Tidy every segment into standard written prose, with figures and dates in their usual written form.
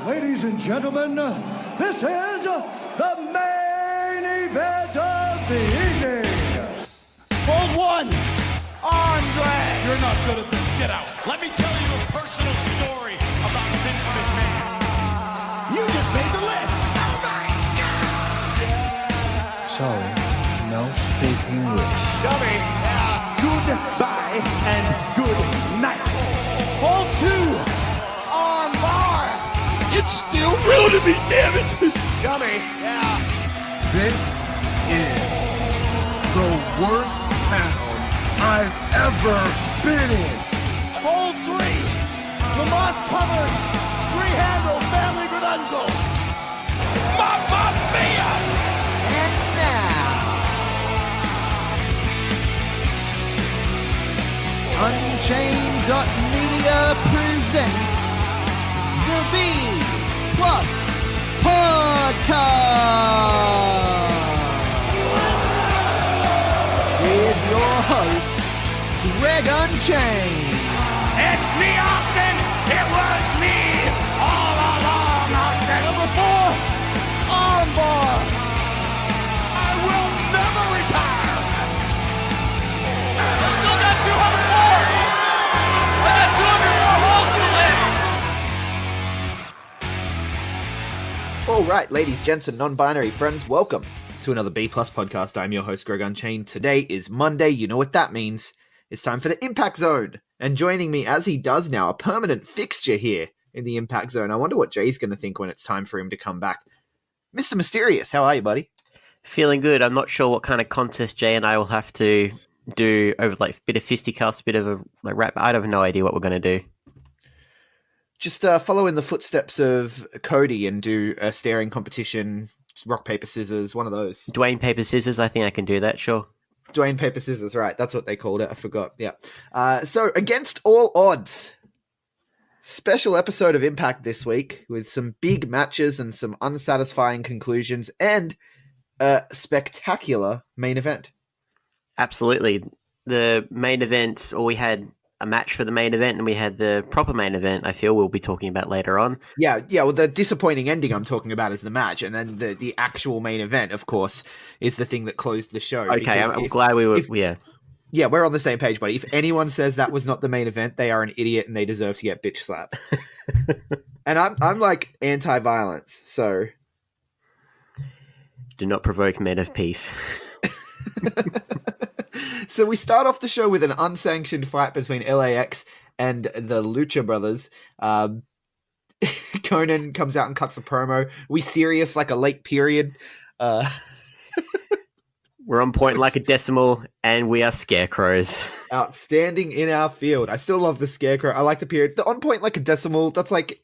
Ladies and gentlemen, this is the main event of the evening. Hold one, Andre. You're not good at this. Get out. Let me tell you a personal story about Vince McMahon. You just made the list. Oh my God! Sorry, no speak English. Dummy. Goodbye and good night. Hold two, on bar. It's still real to me, damn it! Dummy. This is the worst town I've ever been in. Hold three, Lamas covered. Three-handle family Gradunzel. Mamma mia! And now, Unchained.media presents the B Plus Podcast with your host, Greg Unchained. It's me, Austin! It was me all along, Austin! Number 4, Armbar. I will never retire! I still got 200 more. I got 200 more holes to list. All right, ladies, gents, and non-binary friends, welcome to another B Plus podcast. I'm your host, Greg Unchained. Today is Monday. You know what that means. It's time for the Impact Zone. And joining me, as he does now, a permanent fixture here in the Impact Zone. I wonder what Jay's going to think when it's time for him to come back. Mr. Myster1ous, how are you, buddy? Feeling good. I'm not sure what kind of contest Jay and I will have to do over like a bit of fisticuffs, bit of a like rap. I have no idea what we're going to do. Just follow in the footsteps of Cody and do a staring competition, rock, paper, scissors, one of those. Dwayne Paper Scissors. I think I can do that. Sure. Dwayne Paper Scissors, right. That's what they called it. I forgot. Yeah. So against all odds, special episode of Impact this week with some big matches and some unsatisfying conclusions and a spectacular main event. Absolutely. The main event, or we had a match for the main event and we had the proper main event, I feel we'll be talking about later on. Yeah. Well, the disappointing ending I'm talking about is the match. And then the actual main event, of course, is the thing that closed the show. Okay, I'm glad we were, Yeah, we're on the same page, buddy. If anyone says that was not the main event, they are an idiot and they deserve to get bitch slapped. And I'm like anti-violence, so do not provoke men of peace. So we start off the show with an unsanctioned fight between LAX and the Lucha Brothers. Conan comes out and cuts a promo. We serious like a late period. We're on point like a decimal, and we are scarecrows. Outstanding in our field. I still love the scarecrow. I like the period. The on point like a decimal, that's like,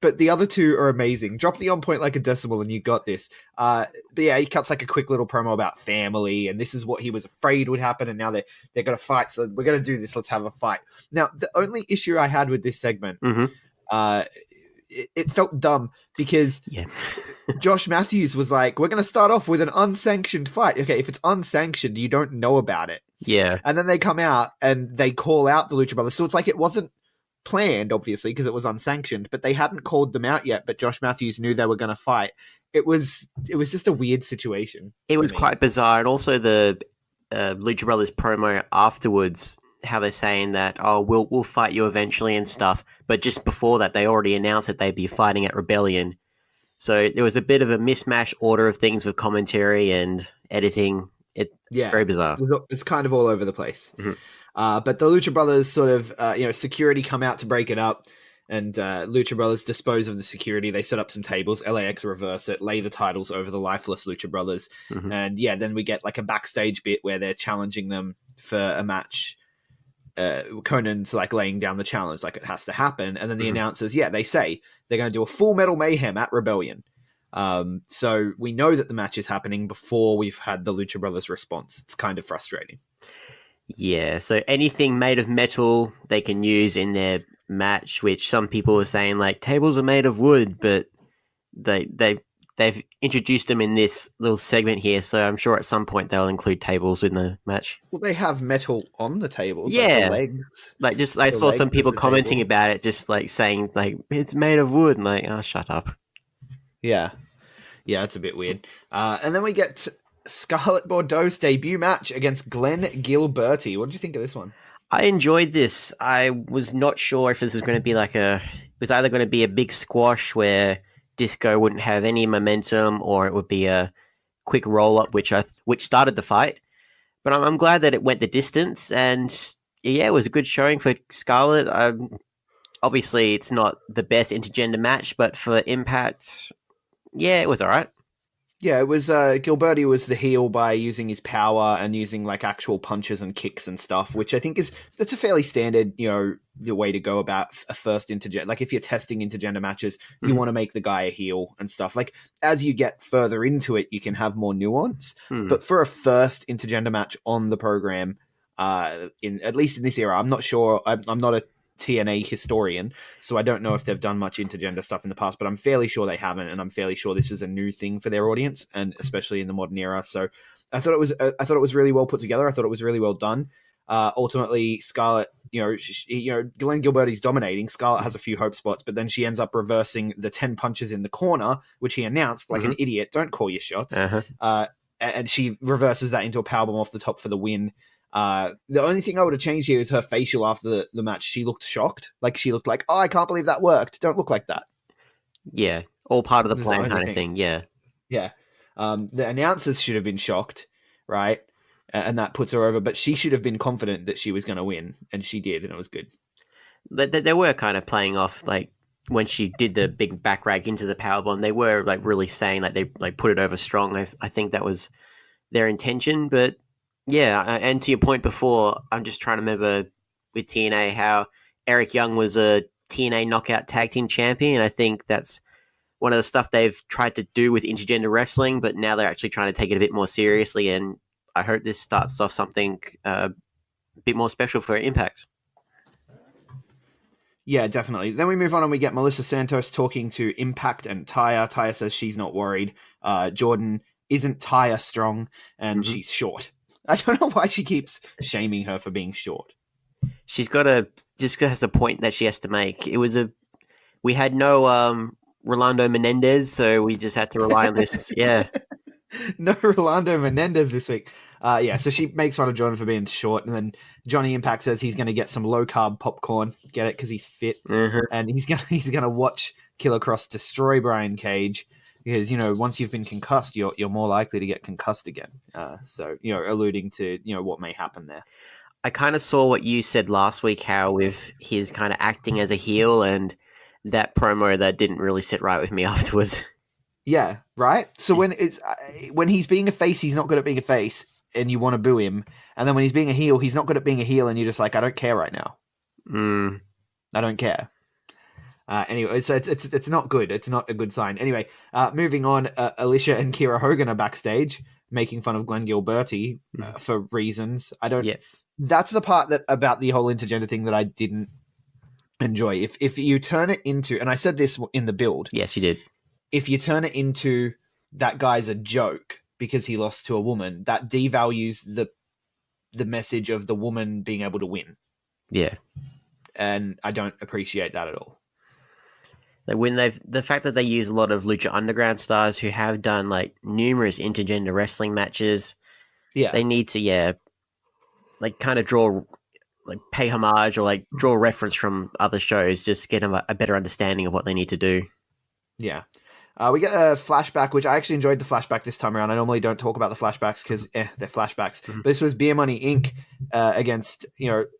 but the other two are amazing. Drop the on point like a decimal and you got this. But yeah, he cuts like a quick little promo about family, and this is what he was afraid would happen, and now they're going to fight, so we're going to do this. Let's have a fight. Now, the only issue I had with this segment, it felt dumb because Josh Matthews was like, we're going to start off with an unsanctioned fight. Okay, if it's unsanctioned, you don't know about it. Yeah. And then they come out and they call out the Lucha Brothers. So it's like it wasn't planned, obviously, because it was unsanctioned, but they hadn't called them out yet, but Josh Matthews knew they were going to fight. It was just a weird situation. It was quite bizarre. And also the Lucha Brothers promo afterwards, how they're saying that, oh, we'll fight you eventually and stuff. But just before that, they already announced that they'd be fighting at Rebellion. So there was a bit of a mismatched order of things with commentary and editing. Very bizarre. It's kind of all over the place. Mm-hmm. But the Lucha Brothers sort of, security come out to break it up, and Lucha Brothers dispose of the security. They set up some tables. LAX reverse it, lay the titles over the lifeless Lucha Brothers. Mm-hmm. And yeah, then we get like a backstage bit where they're challenging them for a match. Conan's like laying down the challenge, like it has to happen. And then the announcers, they say they're going to do a Full Metal Mayhem at Rebellion. So we know that the match is happening before we've had the Lucha Brothers response. It's kind of frustrating. Yeah, so anything made of metal they can use in their match, which some people are saying like tables are made of wood, but they they've introduced them in this little segment here, so I'm sure at some point they'll include tables in the match. Well, they have metal on the tables, like the Yeah. legs. Like, just I The saw some legs people of the commenting table. about it, just like saying like it's made of wood, and like, oh, shut up. Yeah, it's a bit weird. And then we get Scarlett Bordeaux's debut match against Glenn Gilberti. What did you think of this one? I enjoyed this. I was not sure if this was going to be it was either going to be a big squash where Disco wouldn't have any momentum, or it would be a quick roll up, which started the fight. But I'm glad that it went the distance, and yeah, it was a good showing for Scarlett. Obviously, it's not the best intergender match, but for Impact, yeah, it was all right. Yeah, it was Gilberti was the heel by using his power and using like actual punches and kicks and stuff, which I think that's a fairly standard, the way to go about a first intergender. Like if you're testing intergender matches, you want to make the guy a heel and stuff. Like as you get further into it, you can have more nuance. But for a first intergender match on the program, at least in this era, I'm not sure. I'm not a TNA historian, so I don't know if they've done much intergender stuff in the past, but I'm fairly sure they haven't, and I'm fairly sure this is a new thing for their audience, and especially in the modern era. So I thought it was really well put together. I thought it was really well done. Ultimately, Scarlett, Glenn Gilberti's dominating. Scarlett has a few hope spots, but then she ends up reversing the 10 punches in the corner, which he announced like an idiot. Don't call your shots. And she reverses that into a powerbomb off the top for the win. The only thing I would have changed here is her facial after the match. She looked shocked. Like she looked like, oh, I can't believe that worked. Don't look like that. Yeah, all part of the This is plan the kind only of thing. Yeah. Yeah. The announcers should have been shocked, right? And that puts her over. But she should have been confident that she was going to win, and she did, and it was good. They were kind of playing off like when she did the big back rag into the powerbomb. They were like really saying like they like put it over strong. I think that was their intention, but. Yeah, and to your point before, I'm just trying to remember with TNA how Eric Young was a TNA Knockout Tag Team Champion. I think that's one of the stuff they've tried to do with intergender wrestling, but now they're actually trying to take it a bit more seriously, and I hope this starts off something a bit more special for Impact. Yeah, definitely. Then we move on and we get Melissa Santos talking to Impact and Taya. Taya says she's not worried. Jordan isn't Taya strong, and she's short. I don't know why she keeps shaming her for being short. She's just has a point that she has to make. We had no Rolando Menendez, so we just had to rely on this. Yeah. No Rolando Menendez this week. So she makes fun of Jordan for being short, and then Johnny Impact says he's going to get some low carb popcorn. Get it? Because he's fit, and he's gonna watch Killer Cross destroy Brian Cage. Because, once you've been concussed, you're more likely to get concussed again. So, alluding to, what may happen there. I kind of saw what you said last week, how with his kind of acting as a heel and that promo that didn't really sit right with me afterwards. Yeah, right? So when he's being a face, he's not good at being a face, and you want to boo him. And then when he's being a heel, he's not good at being a heel, and you're just like, I don't care right now. I don't care. Anyway, so it's not good. It's not a good sign. Anyway, moving on, Alicia and Kira Hogan are backstage making fun of Glenn Gilberti for reasons. That's the part about the whole intergender thing that I didn't enjoy. If you turn it into, and I said this in the build. Yes, you did. If you turn it into that guy's a joke because he lost to a woman, that devalues the message of the woman being able to win. Yeah. And I don't appreciate that at all. Like when the fact that they use a lot of Lucha Underground stars who have done like numerous intergender wrestling matches, they need to like kind of pay homage or like draw reference from other shows, just get them a better understanding of what they need to do. Yeah. We get a flashback, which I actually enjoyed the flashback this time around. I normally don't talk about the flashbacks because they're flashbacks. But this was Beer Money Inc. Against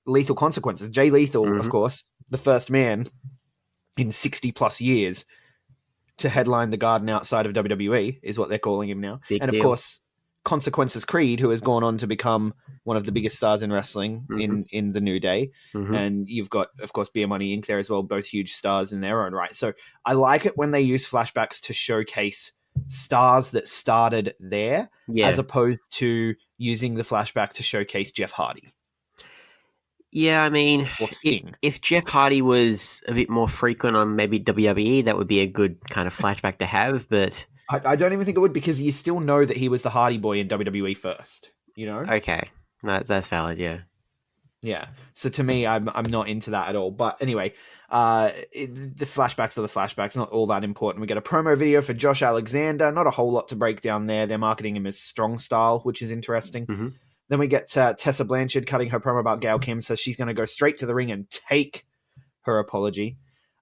Lethal Consequences. Jay Lethal, of course, the first man in 60 plus years to headline the Garden outside of WWE is what they're calling him now. Big and of deal. course, Consequences Creed, who has gone on to become one of the biggest stars in wrestling in the New Day. And you've got, of course, Beer Money Inc. there as well, both huge stars in their own right. So I like it when they use flashbacks to showcase stars that started there, as opposed to using the flashback to showcase Jeff Hardy. Yeah, I mean, Or Sting. if Jeff Hardy was a bit more frequent on maybe WWE, that would be a good kind of flashback to have. But I don't even think it would, because you still know that he was the Hardy Boy in WWE first. You know? Okay, no, that's valid. Yeah. Yeah. So to me, I'm not into that at all. But anyway, the flashbacks are the flashbacks, not all that important. We get a promo video for Josh Alexander. Not a whole lot to break down there. They're marketing him as strong style, which is interesting. Mm-hmm. Then we get Tessa Blanchard cutting her promo about Gail Kim, so she's going to go straight to the ring and take her apology.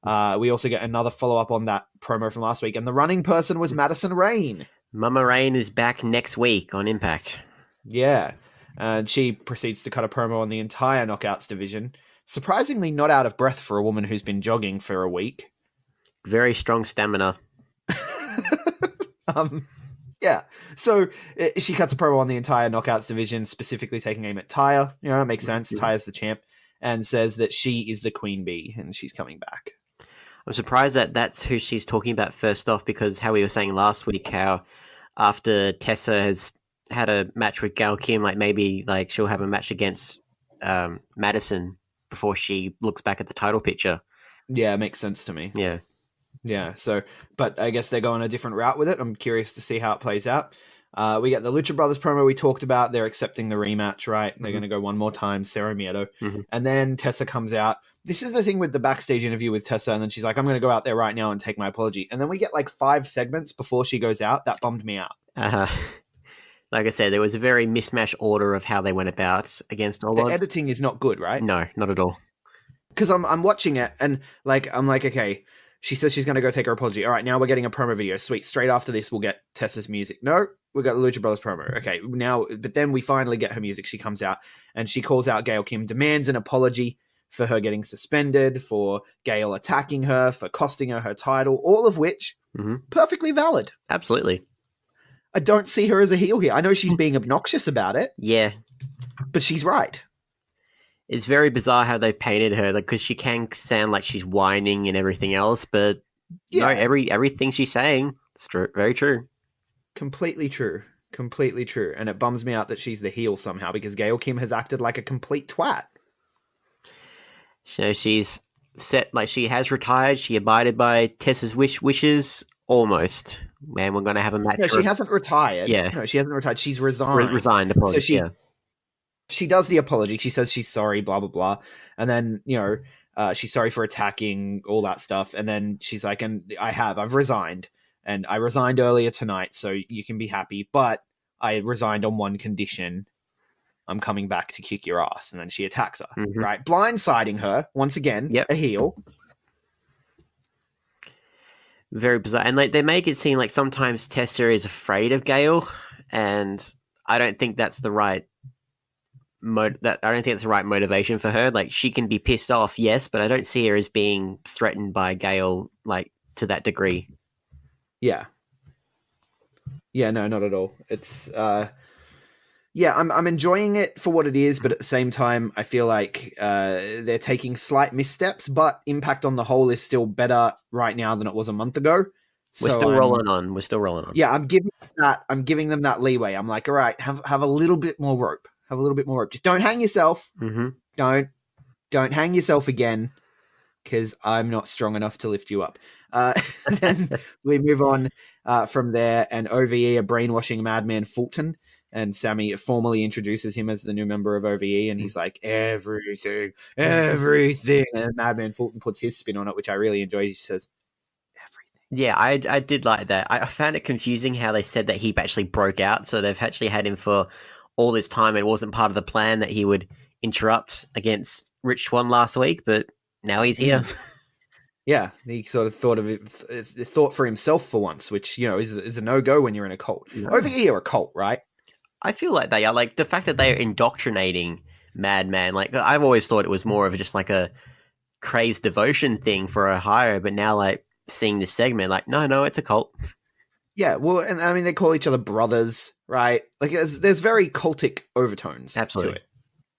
We also get another follow-up on that promo from last week, and the running person was Madison Rayne. Mama Rain is back next week on Impact. Yeah. And she proceeds to cut a promo on the entire Knockouts division. Surprisingly not out of breath for a woman who's been jogging for a week. Very strong stamina. Yeah. So she cuts a promo on the entire Knockouts division, specifically taking aim at Taya. You know, it makes sense. Taya's the champ. And says that she is the Queen Bee and she's coming back. I'm surprised that that's who she's talking about first off, because how we were saying last week, how after Tessa has had a match with Gail Kim, like maybe like she'll have a match against Madison before she looks back at the title picture. Yeah, it makes sense to me. Yeah. Yeah, so, but I guess they're going a different route with it. I'm curious to see how it plays out. We get the Lucha Brothers promo we talked about. They're accepting the rematch, right? They're going to go one more time, Cero Miedo. And then Tessa comes out. This is the thing with the backstage interview with Tessa, and then she's like, I'm going to go out there right now and take my apology. And then we get like 5 segments before she goes out. That bummed me out. Like I said, there was a very mismatched order of how they went about against all The odds. editing is not good, right? No, not at all. Because I'm watching it, and like I'm like, okay, she says she's going to go take her apology. All right, now we're getting a promo video. Sweet. Straight after this, we'll get Tessa's music. No, we got the Lucha Brothers promo. Okay, now, but then we finally get her music. She comes out, and she calls out Gail Kim, demands an apology for her getting suspended, for Gail attacking her, for costing her title, all of which perfectly valid. Absolutely. I don't see her as a heel here. I know she's being obnoxious about it. Yeah. But she's right. It's very bizarre how they painted her, like, because she can sound like she's whining and everything else, but no, everything she's saying is true, very true. Completely true. Completely true. And it bums me out that she's the heel somehow, because Gail Kim has acted like a complete twat. So she's set, like, she has retired. She abided by Tessa's wishes, almost. Man, we're going to have a match. No, she hasn't retired. Yeah. No, she hasn't retired. She's resigned. Resigned, apology, so she does the apology. She says she's sorry, blah, blah, blah. And then, you know, she's sorry for attacking, all that stuff. And then she's like, and I've resigned. And I resigned earlier tonight, so you can be happy. But I resigned on one condition. I'm coming back to kick your ass. And then she attacks her, right? Blindsiding her, once again, a heel. Very bizarre. And like they make it seem like sometimes Tessa is afraid of Gail, and I don't think that's the right I don't think that's the right motivation for her. Like, she can be pissed off, yes, but I don't see her as being threatened by Gail, like, to that degree. Yeah. Yeah, no, not at all. It's yeah, I'm enjoying it for what it is, but at the same time, I feel like they're taking slight missteps, but Impact on the whole is still better right now than it was a month ago. We're still rolling on. We're still rolling on. Yeah, I'm giving them that leeway. I'm like, all right, have a little bit more rope. Have a little bit more rope. Just don't hang yourself. Don't hang yourself again, because I'm not strong enough to lift you up. Then we move on from there, and OVE are brainwashing Madman Fulton. And Sammy formally introduces him as the new member of OVE, and he's like, everything. And Madman Fulton puts his spin on it, which I really enjoyed. He says, everything. Yeah, I did like that. I found it confusing how they said that he actually broke out. So they've actually had him for all this time. It wasn't part of the plan that he would interrupt against Rich Swann last week, but now he's here. Yeah, he sort of thought for himself for once, which, you know, is a no-go when you're in a cult. OVE are a cult, right? I feel like they are. Like, the fact that they are indoctrinating Madman, like, I've always thought it was more of just like a crazed devotion thing for a hire, but now, like, seeing this segment, like, no, it's a cult. Yeah, well, and I mean, they call each other brothers, right? Like, there's very cultic overtones to it.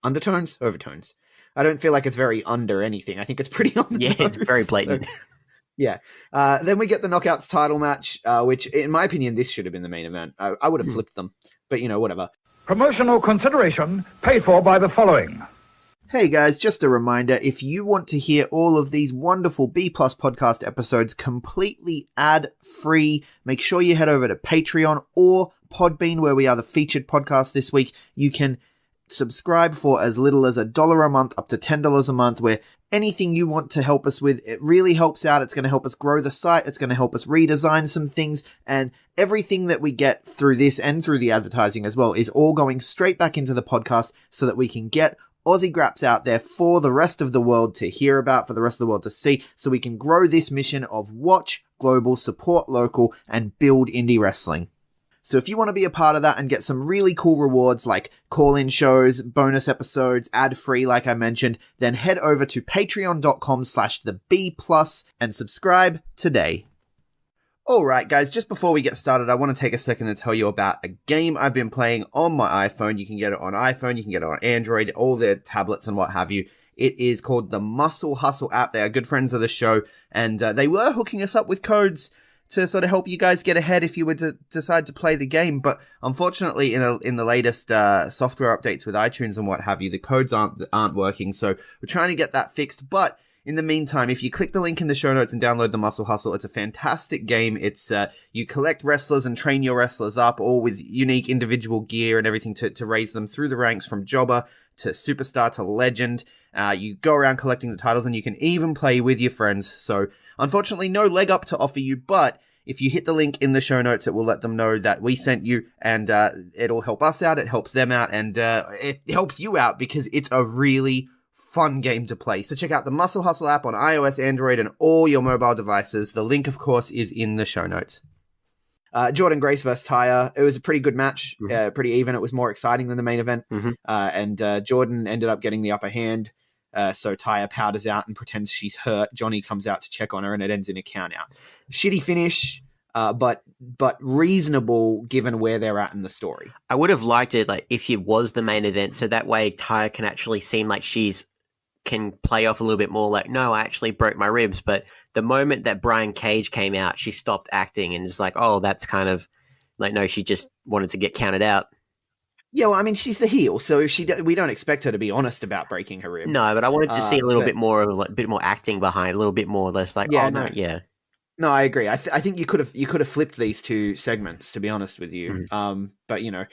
Undertones? Overtones. I don't feel like it's very under anything. I think it's pretty on the nose. It's very blatant. So, yeah. Then we get the Knockouts title match, which, in my opinion, this should have been the main event. I would have flipped them. But, you know, whatever. Promotional consideration paid for by the following. Hey guys, just a reminder, if you want to hear all of these wonderful B Plus podcast episodes completely ad-free, make sure you head over to Patreon or Podbean, where we are the featured podcast this week. You can subscribe for as little as $1 a month up to $10 a month, where anything you want to help us with, it really helps out. It's going to help us grow the site. It's going to help us redesign some things, and everything that we get through this and through the advertising as well is all going straight back into the podcast so that we can get Aussie Graps out there for the rest of the world to hear about, for the rest of the world to see, so we can grow this mission of watch global, support local, and build indie wrestling. So if you want to be a part of that and get some really cool rewards like call-in shows, bonus episodes, ad-free like I mentioned, then head over to patreon.com/theb+ and subscribe today. Alright guys, just before we get started, I want to take a second to tell you about a game I've been playing on my iPhone. You can get it on iPhone, you can get it on Android, all the tablets and what have you. It is called the Muscle Hustle app. They are good friends of the show, and they were hooking us up with codes to sort of help you guys get ahead if you were to decide to play the game. But unfortunately, in the latest software updates with iTunes and what have you, the codes aren't working. So we're trying to get that fixed. But in the meantime, if you click the link in the show notes and download the Muscle Hustle, it's a fantastic game. It's you collect wrestlers and train your wrestlers up, all with unique individual gear and everything to raise them through the ranks from jobber to superstar to legend. You go around collecting the titles, and you can even play with your friends. So unfortunately, no leg up to offer you, but if you hit the link in the show notes, it will let them know that we sent you, and it'll help us out, it helps them out, and it helps you out because it's a really fun game to play. So check out the Muscle Hustle app on iOS, Android, and all your mobile devices. The link, of course, is in the show notes. Jordan Grace versus Taya. It was a pretty good match, pretty even. It was more exciting than the main event, and Jordan ended up getting the upper hand. So Taya powders out and pretends she's hurt. Johnny comes out to check on her, and it ends in a count out. Shitty finish, but reasonable given where they're at in the story. I would have liked it like if it was the main event, so that way Taya can actually seem like can play off a little bit more like, no, I actually broke my ribs. But the moment that Brian Cage came out, she stopped acting and is like, oh, that's kind of like, no, she just wanted to get counted out. Yeah, well, I mean, she's the heel, so if we don't expect her to be honest about breaking her ribs. No, but I wanted to see a little bit more of like, a bit more acting behind, a little bit more less like, yeah, oh no, yeah. No, I agree. I think you could have flipped these two segments, to be honest with you. But you know,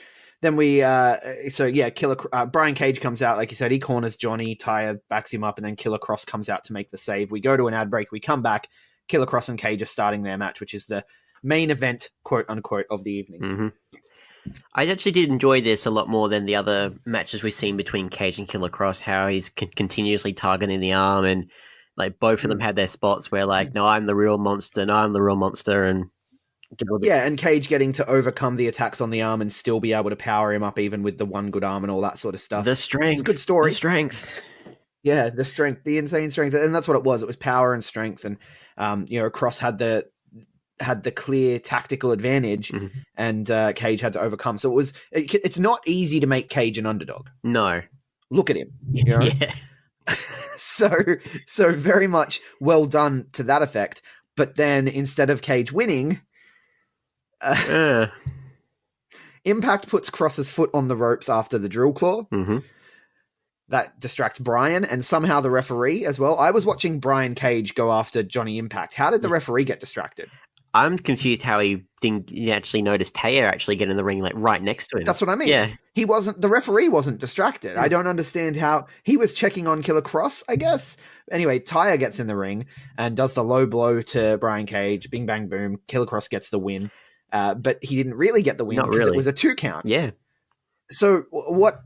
then Brian Cage comes out, like you said, he corners Johnny, Taya backs him up, and then Killer Cross comes out to make the save. We go to an ad break, we come back, Killer Cross and Cage are starting their match, which is the main event, quote unquote, of the evening. I actually did enjoy this a lot more than the other matches we've seen between Cage and Killer Cross, how he's continuously targeting the arm, and like both of them had their spots where like, no, I'm the real monster, no, I'm the real monster, and yeah, and Cage getting to overcome the attacks on the arm and still be able to power him up even with the one good arm and all that sort of stuff. The strength. It's a good story. The strength. Yeah, the strength, the insane strength. And that's what it was. It was power and strength. And, Cross had the clear tactical advantage, and Cage had to overcome. So it's not easy to make Cage an underdog. No. Look at him. You know? Yeah. So very much well done to that effect. But then instead of Cage winning, Impact puts Cross's foot on the ropes after the drill claw. That distracts Brian and somehow the referee as well. I was watching Brian Cage go after Johnny Impact. How did the referee get distracted? I'm confused how he actually noticed Taya actually get in the ring like right next to him. That's what I mean. Yeah. The referee wasn't distracted. I don't understand how he was checking on Killer Cross, I guess. Anyway, Taya gets in the ring and does the low blow to Brian Cage. Bing, bang, boom. Killer Cross gets the win. But he didn't really get the win because it was a 2 count. Yeah. So what?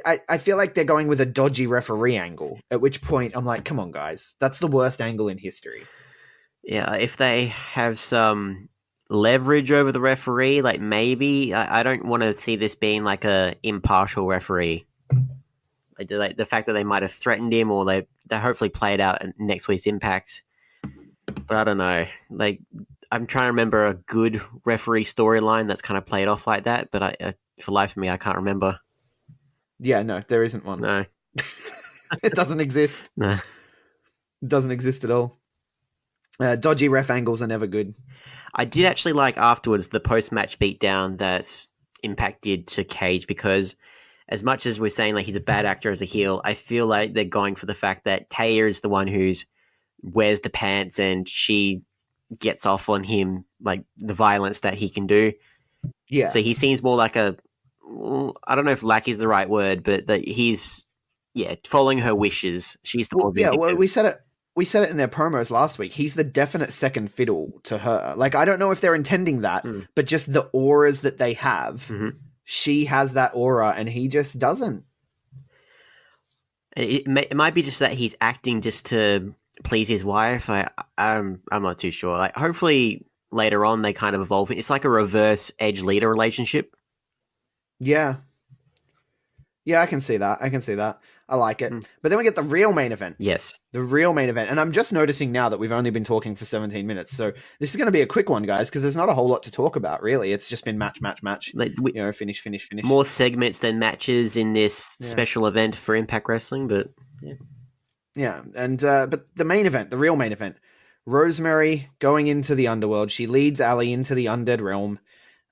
I feel like they're going with a dodgy referee angle, at which point I'm like, come on, guys. That's the worst angle in history. Yeah, if they have some leverage over the referee, like maybe, I don't want to see this being like a impartial referee. Like the fact that they might have threatened him, or they hopefully play it out in next week's Impact. But I don't know. Like, I'm trying to remember a good referee storyline that's kind of played off like that, but for life of me, I can't remember. Yeah, no, there isn't one. No. It doesn't exist. No. It doesn't exist at all. Dodgy ref angles are never good. I did actually like afterwards the post-match beatdown that Impact did to Cage, because as much as we're saying like he's a bad actor as a heel, I feel like they're going for the fact that Taya is the one who's wears the pants and she gets off on him, like the violence that he can do. Yeah. So he seems more like a, I don't know if lackey is the right word, but that he's, following her wishes. She's the more Well, vindictive. we said it in their promos last week. He's the definite second fiddle to her. Like, I don't know if they're intending that, but just the auras that they have, she has that aura and he just doesn't. It might be just that he's acting just to please his wife. I'm not too sure. Like, hopefully later on they kind of evolve. It's like a reverse Edge leader relationship. Yeah. Yeah, I can see that. I like it. But then we get the real main event. Yes. The real main event. And I'm just noticing now that we've only been talking for 17 minutes. So this is going to be a quick one, guys, because there's not a whole lot to talk about, really. It's just been match. Like, finish. More segments than matches in this special event for Impact Wrestling, but yeah. Yeah, and but the main event, the real main event, Rosemary going into the underworld. She leads Ali into the undead realm.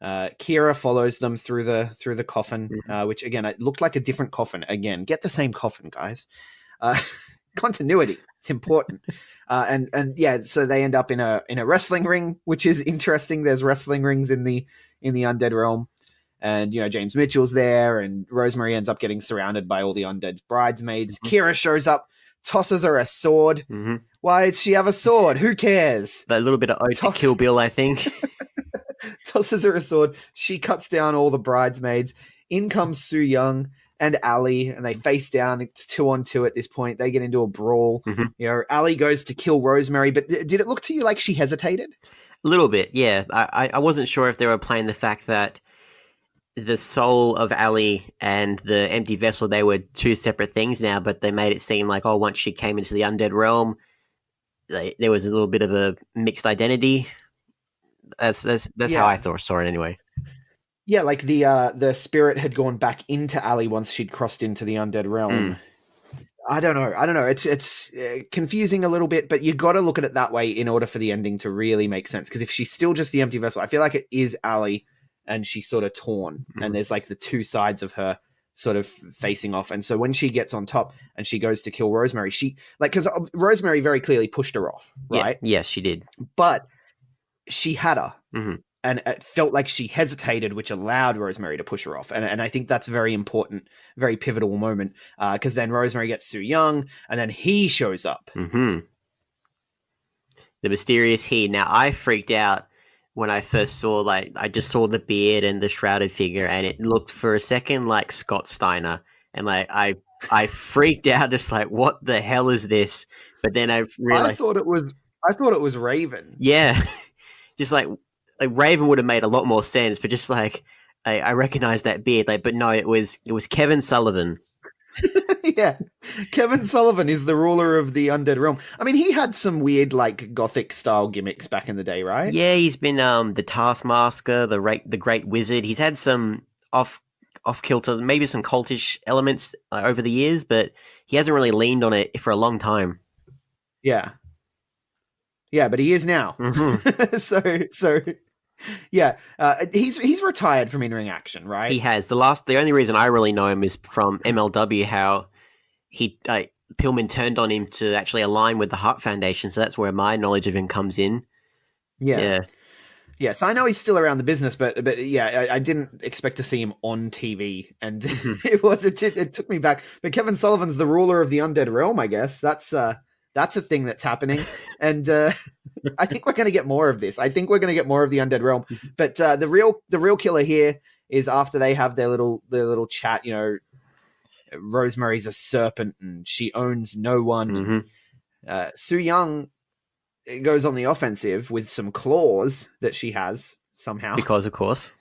Kira follows them through the coffin, which again, it looked like a different coffin. Again, get the same coffin, guys. Continuity, it's important. And yeah, so they end up in a wrestling ring, which is interesting. There's wrestling rings in the undead realm, and James Mitchell's there, and Rosemary ends up getting surrounded by all the undead bridesmaids. Kira shows up, tosses her a sword. Why did she have a sword? Who cares? That little bit of ode to Kill Bill, I think. Tosses her a sword. She cuts down all the bridesmaids. In comes Su Yung and Ali, and they face down. It's 2-on-2 at this point. They get into a brawl. Ali goes to kill Rosemary, but did it look to you like she hesitated? A little bit, yeah. I wasn't sure if they were playing the fact that the soul of Ali and the empty vessel, they were two separate things now, but they made it seem like, once she came into the undead realm, there was a little bit of a mixed identity. That's how I saw it anyway. Yeah, like the spirit had gone back into Ali once she'd crossed into the undead realm. I don't know. It's confusing a little bit, but you got to look at it that way in order for the ending to really make sense. Because if she's still just the empty vessel, I feel like it is Ali, and she's sort of torn, and there's like the two sides of her sort of facing off. And so when she gets on top and she goes to kill Rosemary, because Rosemary very clearly pushed her off, right? Yeah, yes, she did. But she had her. And it felt like she hesitated, which allowed Rosemary to push her off. And I think that's a very important, very pivotal moment, because then Rosemary gets Su Yung, and then he shows up. The mysterious he. Now, I freaked out when I first saw, I just saw the beard and the shrouded figure, and it looked for a second like Scott Steiner. And, I freaked out, just like, what the hell is this? But then I realized... I thought it was Raven. Yeah. Just like Raven would have made a lot more sense, but just I recognized that beard, but no, it was Kevin Sullivan. Yeah, Kevin Sullivan is the ruler of the undead realm. I mean, he had some weird gothic style gimmicks back in the day, right? Yeah, he's been the Taskmaster, the Great Wizard. He's had some off kilter, maybe some cultish elements over the years, but he hasn't really leaned on it for a long time. Yeah. Yeah, but he is now. So yeah, he's retired from in-ring action, right? He has. The only reason I really know him is from MLW, how he Pillman turned on him to actually align with the Hart Foundation, so that's where my knowledge of him comes in. Yeah. Yeah, so I know he's still around the business, but yeah, I didn't expect to see him on TV, and it took me back. But Kevin Sullivan's the ruler of the undead realm, I guess. That's a thing that's happening, and I think we're going to get more of this. I think we're going to get more of the undead realm. But the real killer here is after they have their little chat. Rosemary's a serpent and she owns no one. Su Yung goes on the offensive with some claws that she has somehow, because of course,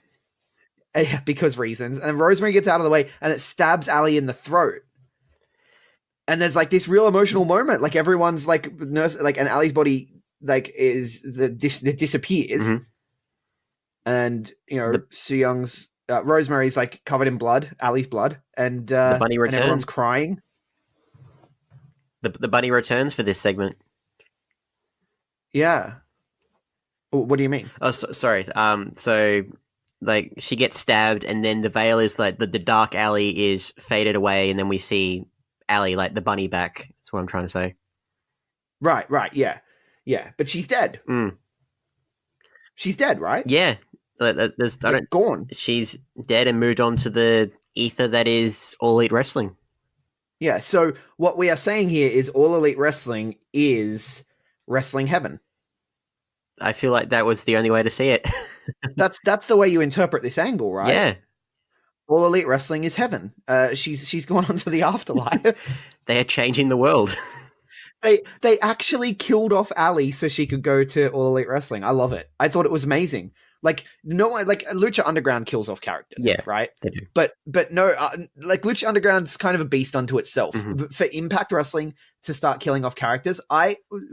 because reasons. And Rosemary gets out of the way and it stabs Ali in the throat. And there's this real emotional moment, everyone's and Ali's body disappears, and Su Young's Rosemary's covered in blood, Ali's blood, and the bunny returns. And everyone's crying. The bunny returns for this segment. Yeah. What do you mean? Oh, sorry. So like she gets stabbed, and then the veil is like the dark alley is faded away, and then we see Allie, like the bunny, back. That's what I'm trying to say. Right, yeah. But she's dead. Mm. She's dead, right? Yeah. Gone. She's dead and moved on to the ether that is All Elite Wrestling. Yeah, so what we are saying here is All Elite Wrestling is wrestling heaven. I feel like that was the only way to see it. That's the way you interpret this angle, right? Yeah. All Elite Wrestling is heaven. She's gone on to the afterlife. They are changing the world. They actually killed off Ali so she could go to All Elite Wrestling. I love it. I thought it was amazing. Like Lucha Underground kills off characters, yeah, right? They do. But no, like Lucha Underground's kind of a beast unto itself. Mm-hmm. For Impact Wrestling to start killing off characters,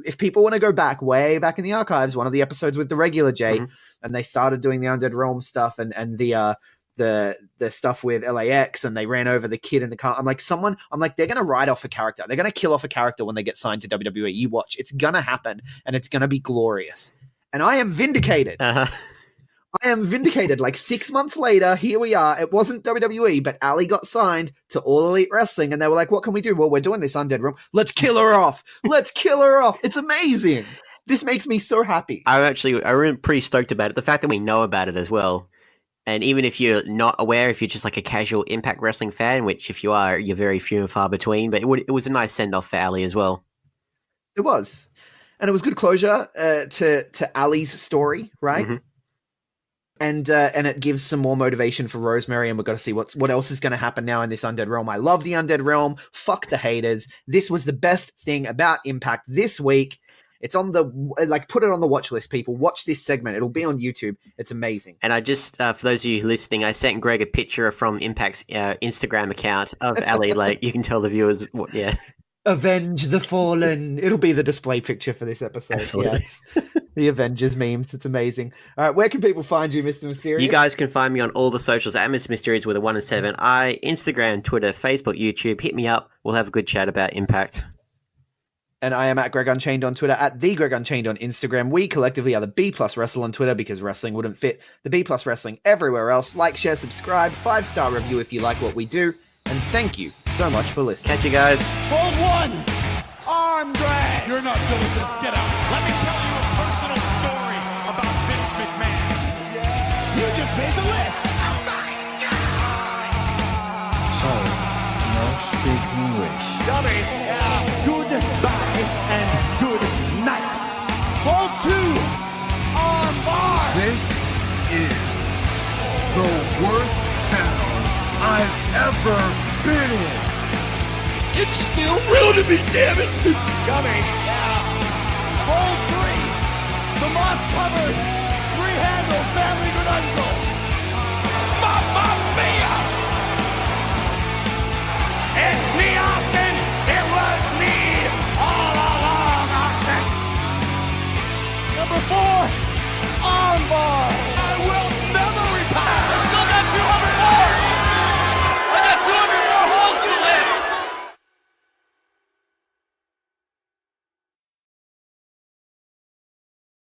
if people want to go back way back in the archives, one of the episodes with the regular J, Mm-hmm. and they started doing the Undead Realm stuff and the stuff with LAX, and they ran over the kid in the car. I'm like, they're going to write off a character. They're going to kill off a character when they get signed to WWE. You watch. It's going to happen, and it's going to be glorious. And I am vindicated. Uh-huh. I am vindicated. Like 6 months later, here we are. It wasn't WWE, but Ali got signed to All Elite Wrestling, and they were like, what can we do? Well, we're doing this Undead Realm. Let's kill her off. Let's kill her off. It's amazing. This makes me so happy. I'm pretty stoked about it. The fact that we know about it as well. And even if you're not aware, if you're just like a casual Impact Wrestling fan, which if you are, you're very few and far between, but it was a nice send-off for Ali as well. It was. And it was good closure to Ali's story, right? Mm-hmm. And it gives some more motivation for Rosemary, and we've got to see what else is going to happen now in this Undead Realm. I love the Undead Realm. Fuck the haters. This was the best thing about Impact this week. It's on put it on the watch list, people. Watch this segment. It'll be on YouTube. It's amazing. And I just, for those of you listening, I sent Greg a picture from Impact's Instagram account of Ali. Like, you can tell the viewers yeah. Avenge the Fallen. It'll be the display picture for this episode. Absolutely. Yes. The Avengers memes. It's amazing. All right, where can people find you, Mr. Mysterious? You guys can find me on all the socials at Mr. Myster1ous with a 1 and 7. Instagram, Twitter, Facebook, YouTube. Hit me up. We'll have a good chat about Impact. And I am at Greg Unchained on Twitter, at the Greg Unchained on Instagram. We collectively are the B Plus Wrestle on Twitter because wrestling wouldn't fit. The B Plus Wrestling everywhere else. Like, share, subscribe, 5-star review if you like what we do. And thank you so much for listening. Catch you guys. Hold one. Arm drag. You're not doing this. Get out. Let me tell you a personal story about Vince McMahon. You just made the list. Oh my God. So, no speak English. Dummy. Yeah. Goodbye and good night. Hold two. Arm bar. This is the worst town I've ever been in. It's still real to me, damn it. Dummy. Yeah. Hold three. The moss covered. Three handle family Granunzo.